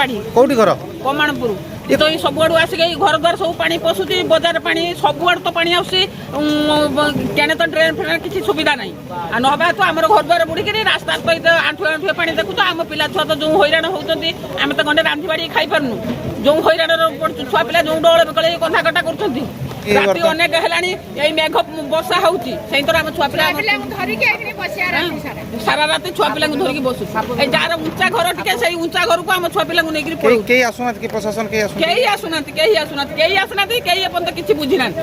ପାଢି କୋଉଠି ଘର? କମାଣପୁର ତ ଏଇ ସବୁଆଡୁ ଆସିକି ଘର ଦ୍ୱାର ସବୁ ପାଣି ପଶୁଛି ବଜାର ପାଣି ସବୁଆଡୁ ତ ପାଣି ଆସୁଛି କେନେ ତ ଡ୍ରେନ୍ ଫ୍ରେନ୍ କିଛି ସୁବିଧା ନାହିଁ ଆଉ ନହେବା ତ ଆମର ଘର ଦ୍ୱାର ବୁଡ଼ିକିରି ରାସ୍ତାରେ ତ ଏଇତ ଆଣ୍ଠୁଏ ଆଣ୍ଠୁଏ ପାଣି ଦେଖୁଛ ଆମ ପିଲା ଛୁଆ ତ ଯୋଉ ହଇରାଣ ହଉଛନ୍ତି ଆମେ ତ ଗଣ୍ଡେ ରାନ୍ଧି ବାড়ି ଖାଇପାରୁନୁ ଯୋଉ ହଇରାଣର ପଡୁଛୁ ଛୁଆ ପିଲା ଯୋଉ ଡୋଳ ବେକଳେ କନ୍ଥା କଟା କରୁଛନ୍ତି ରାତି ଅନେକ ହେଲାଣି ଏଇ ମେଘ ବର୍ଷା ହଉଛି ସେଇଥିରେ ଆମ ଛୁଆ ପିଲା ସାରା ରାତି ଛୁଆ ପିଲାଙ୍କୁ ଧରିକି ବସୁଛୁ ଏଇ ଯାହାର ଉଞ୍ଚା ଘର ଟିକେ ସେଇ ଉଞ୍ଚା ଘରକୁ ଆମ ଛୁଆ ପିଲାଙ୍କୁ ନେଇକିରି ପଳଉଛୁ କେହି ଆସୁନାହାନ୍ତି କି ପ୍ରଶାସନ କେହି ଆସୁନାହାନ୍ତି କେହି ଏପର୍ଯ୍ୟନ୍ତ କିଛି ବୁଝିନାହାନ୍ତି।